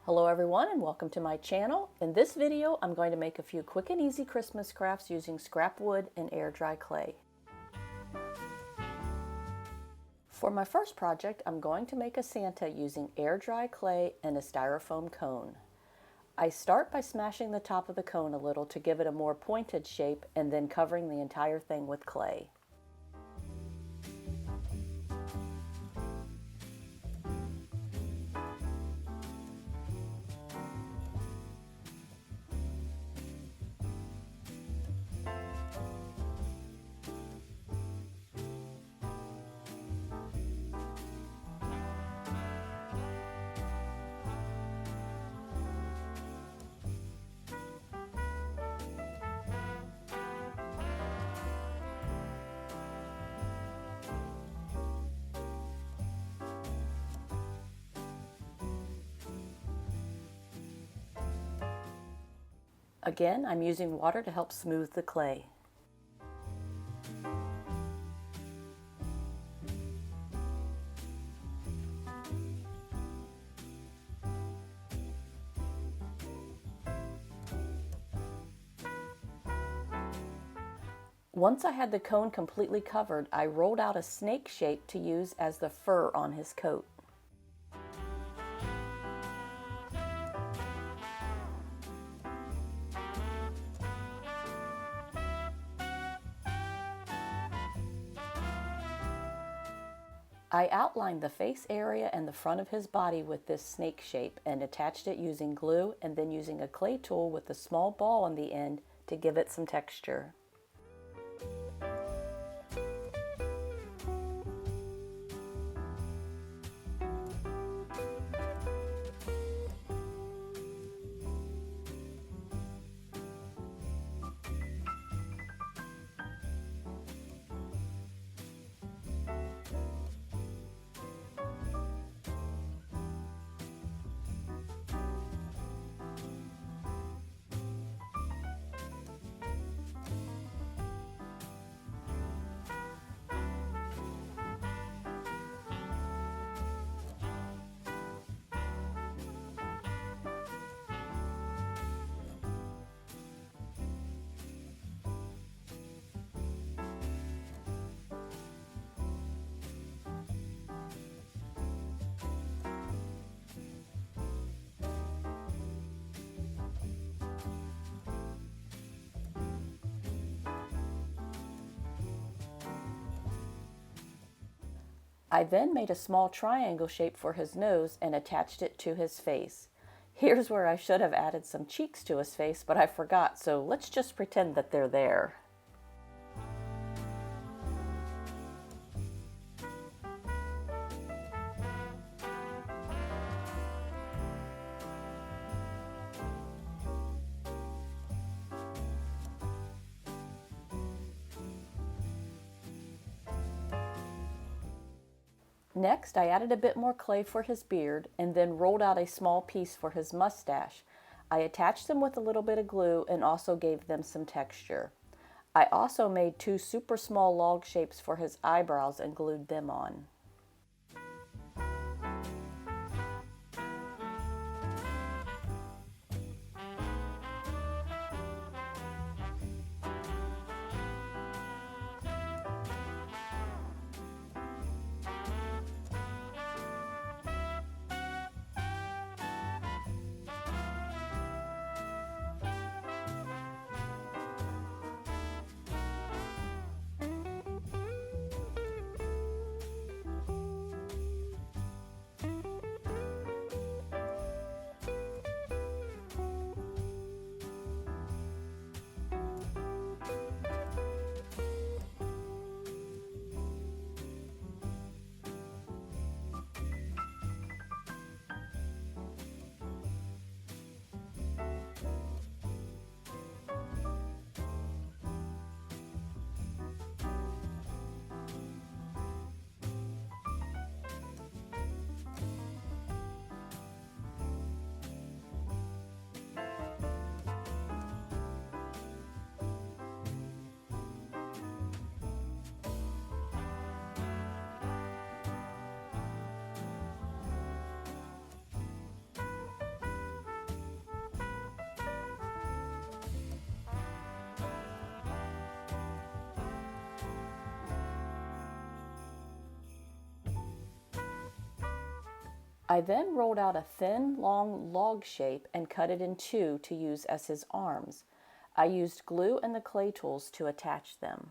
Hello everyone and welcome to my channel. In this video I'm going to make a few quick and easy Christmas crafts using scrap wood and air dry clay. For my first project I'm going to make a Santa using air dry clay and a styrofoam cone. I start by smashing the top of the cone a little to give it a more pointed shape and then covering the entire thing with clay. Again, I'm using water to help smooth the clay. Once I had the cone completely covered, I rolled out a snake shape to use as the fur on his coat. I outlined the face area and the front of his body with this snake shape and attached it using glue and then using a clay tool with a small ball on the end to give it some texture. I then made a small triangle shape for his nose and attached it to his face. Here's where I should have added some cheeks to his face, but I forgot, so let's just pretend that they're there. Next, I added a bit more clay for his beard and then rolled out a small piece for his mustache. I attached them with a little bit of glue and also gave them some texture. I also made two super small log shapes for his eyebrows and glued them on. I then rolled out a thin, long log shape and cut it in two to use as his arms. I used glue and the clay tools to attach them.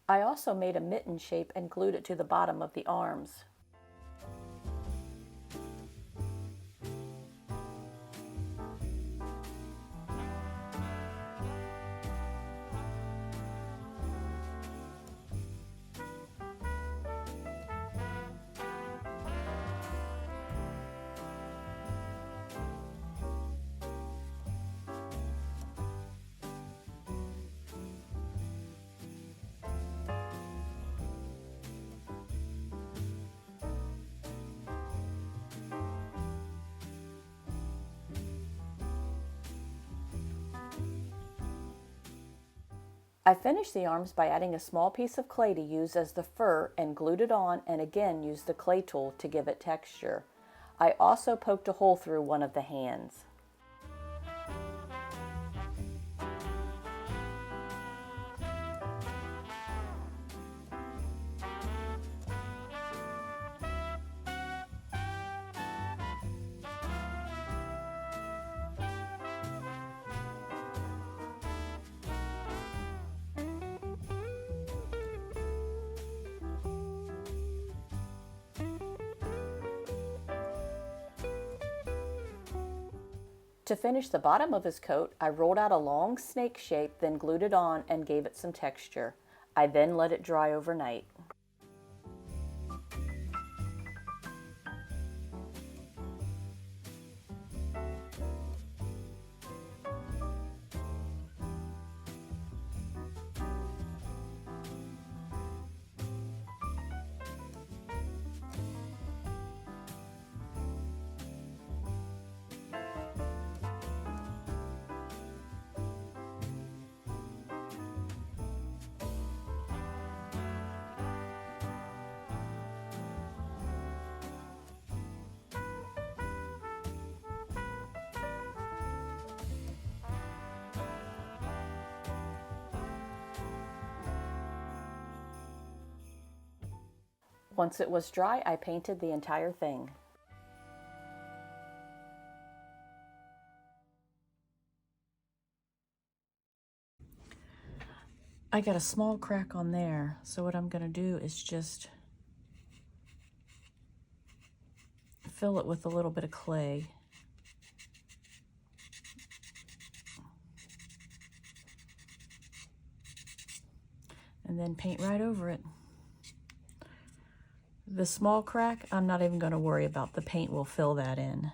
I also made a mitten shape and glued it to the bottom of the arms. I finished the arms by adding a small piece of clay to use as the fur and glued it on, and again used the clay tool to give it texture. I also poked a hole through one of the hands. To finish the bottom of his coat, I rolled out a long snake shape, then glued it on and gave it some texture. I then let it dry overnight. Once it was dry, I painted the entire thing. I got a small crack on there, so what I'm going to do is just fill it with a little bit of clay. And then paint right over it. The small crack, I'm not even going to worry about. The paint will fill that in.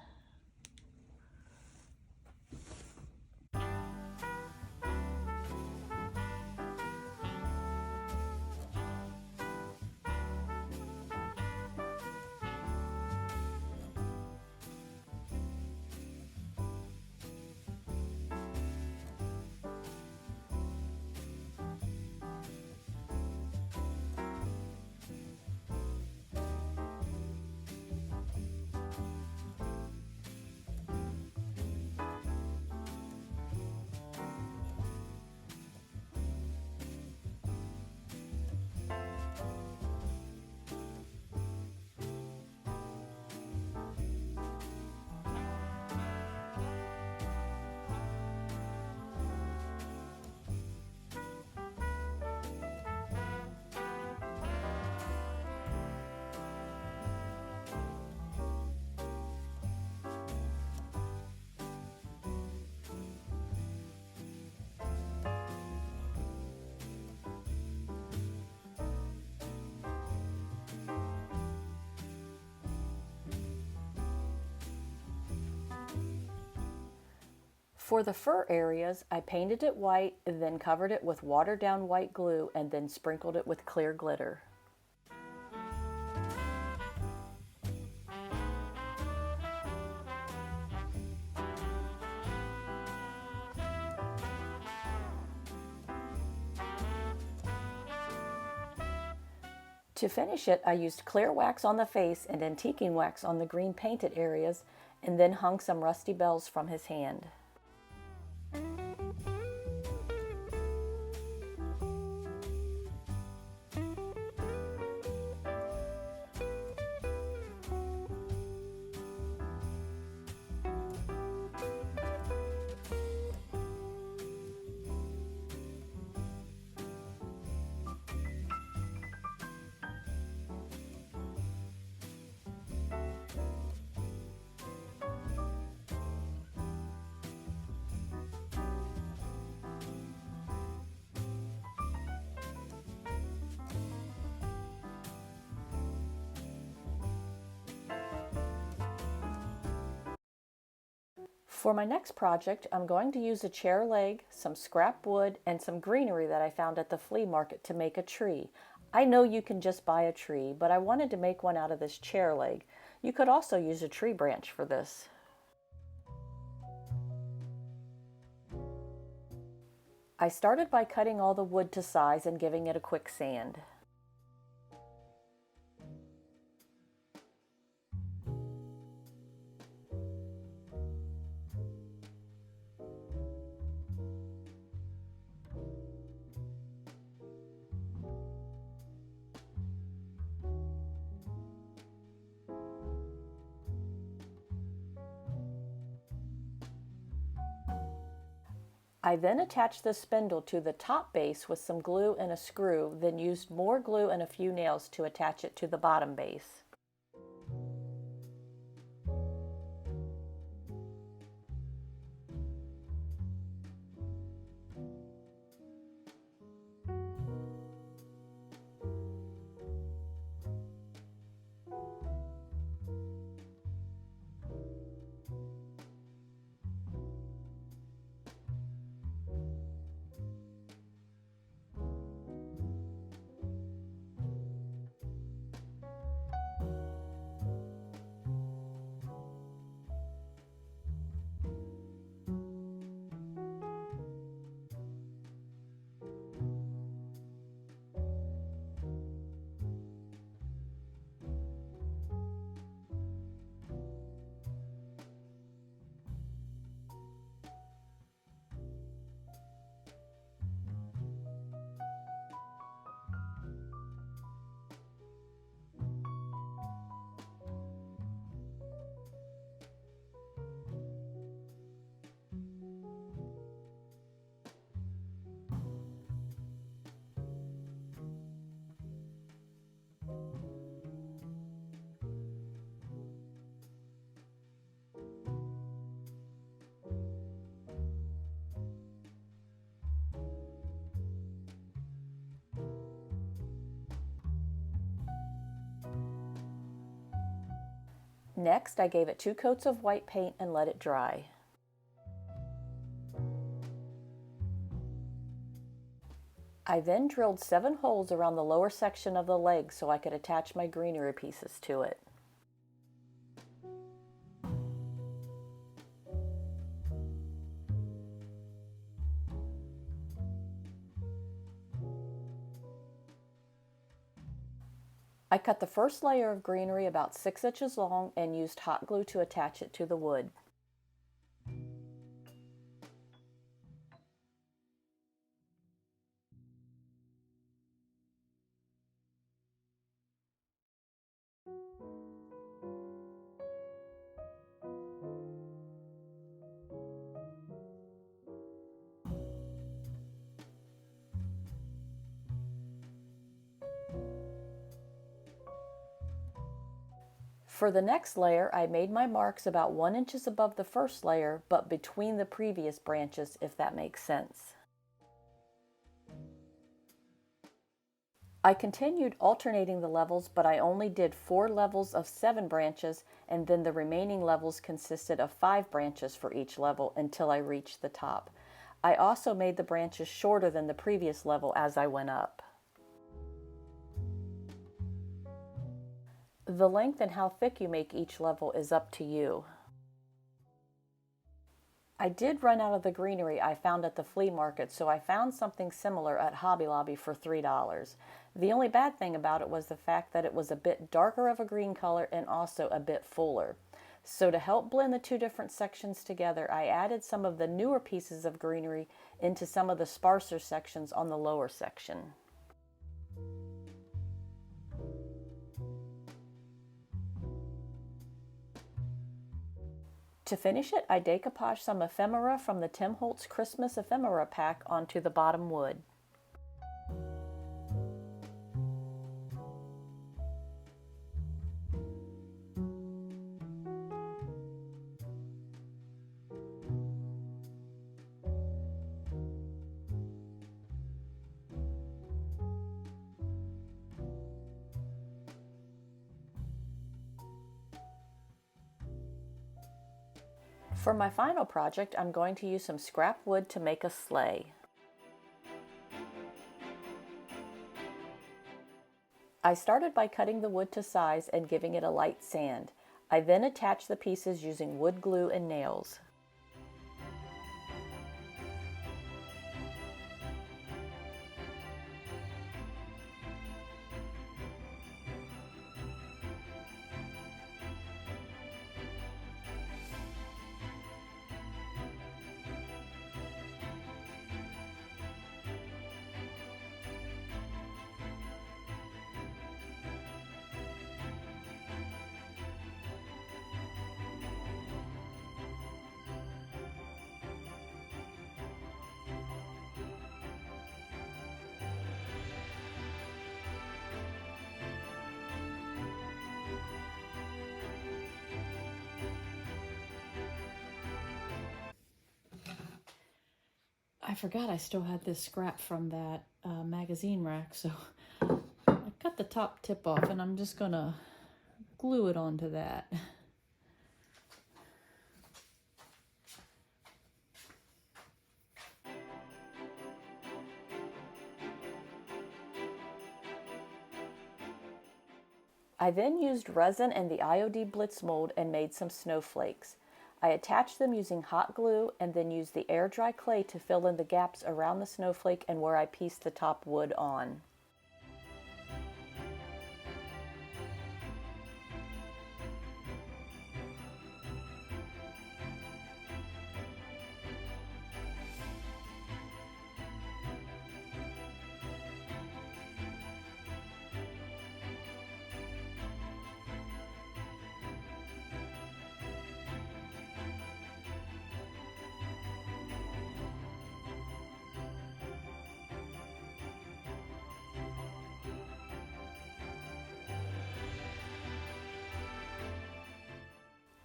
For the fur areas, I painted it white and then covered it with watered down white glue and then sprinkled it with clear glitter. To finish it, I used clear wax on the face and antiquing wax on the green painted areas, and then hung some rusty bells from his hand. For my next project, I'm going to use a chair leg, some scrap wood, and some greenery that I found at the flea market to make a tree. I know you can just buy a tree, but I wanted to make one out of this chair leg. You could also use a tree branch for this. I started by cutting all the wood to size and giving it a quick sand. I then attached the spindle to the top base with some glue and a screw, then used more glue and a few nails to attach it to the bottom base. Next, I gave it 2 coats of white paint and let it dry. I then drilled 7 holes around the lower section of the leg so I could attach my greenery pieces to it. I cut the first layer of greenery about 6 inches long and used hot glue to attach it to the wood. For the next layer, I made my marks about 1 inch above the first layer, but between the previous branches, if that makes sense. I continued alternating the levels, but I only did 4 levels of 7 branches, and then the remaining levels consisted of 5 branches for each level until I reached the top. I also made the branches shorter than the previous level as I went up. The length and how thick you make each level is up to you. I did run out of the greenery I found at the flea market, so I found something similar at Hobby Lobby for $3. The only bad thing about it was the fact that it was a bit darker of a green color and also a bit fuller. So to help blend the two different sections together, I added some of the newer pieces of greenery into some of the sparser sections on the lower section. To finish it, I decoupaged some ephemera from the Tim Holtz Christmas ephemera pack onto the bottom wood. For my final project, I'm going to use some scrap wood to make a sleigh. I started by cutting the wood to size and giving it a light sand. I then attached the pieces using wood glue and nails. I forgot I still had this scrap from that magazine rack, so I cut the top tip off and I'm just gonna glue it onto that. I then used resin and the IOD Blitz Mould and made some snowflakes. I attached them using hot glue and then used the air dry clay to fill in the gaps around the snowflake and where I pieced the top wood on.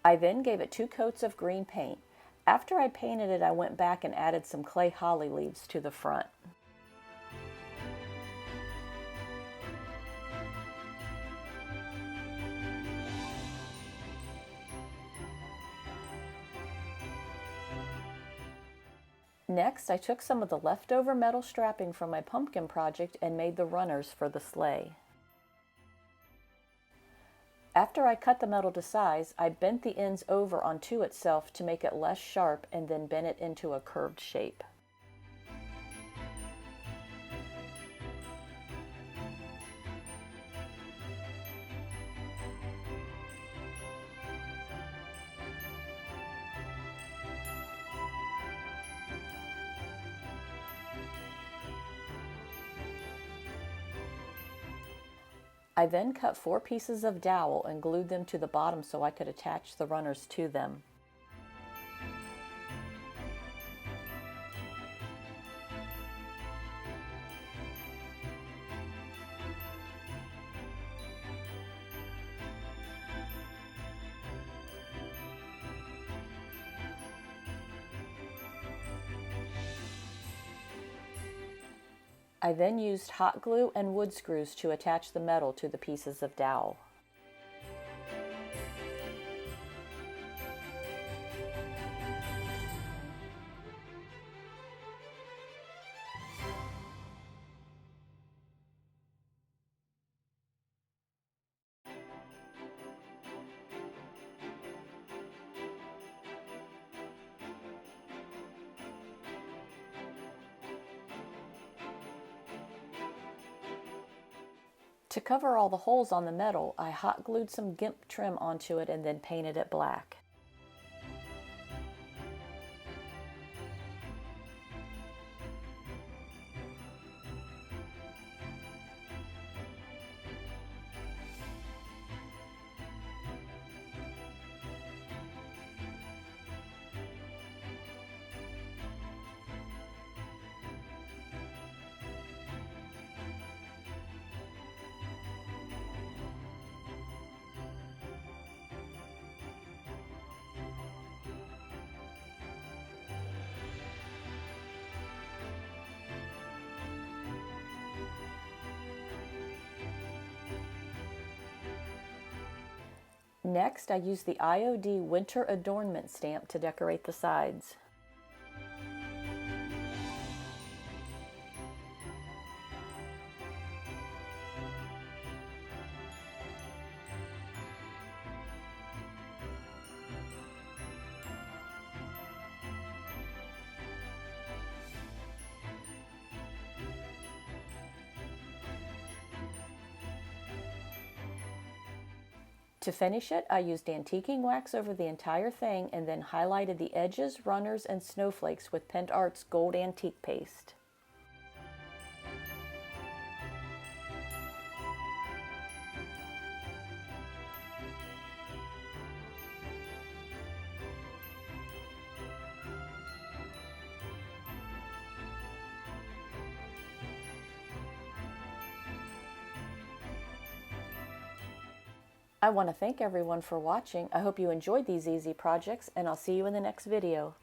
I then gave it 2 coats of green paint. After I painted it, I went back and added some clay holly leaves to the front. Next, I took some of the leftover metal strapping from my pumpkin project and made the runners for the sleigh. After I cut the metal to size, I bent the ends over onto itself to make it less sharp and then bent it into a curved shape. I then cut 4 pieces of dowel and glued them to the bottom so I could attach the runners to them. I then used hot glue and wood screws to attach the metal to the pieces of dowel. To cover all the holes on the metal, I hot glued some GIMP trim onto it and then painted it black. Next, I used the IOD Winter Adornment stamp to decorate the sides. To finish it, I used antiquing wax over the entire thing and then highlighted the edges, runners, and snowflakes with Pent Art's gold antique paste. I want to thank everyone for watching. I hope you enjoyed these easy projects, and I'll see you in the next video.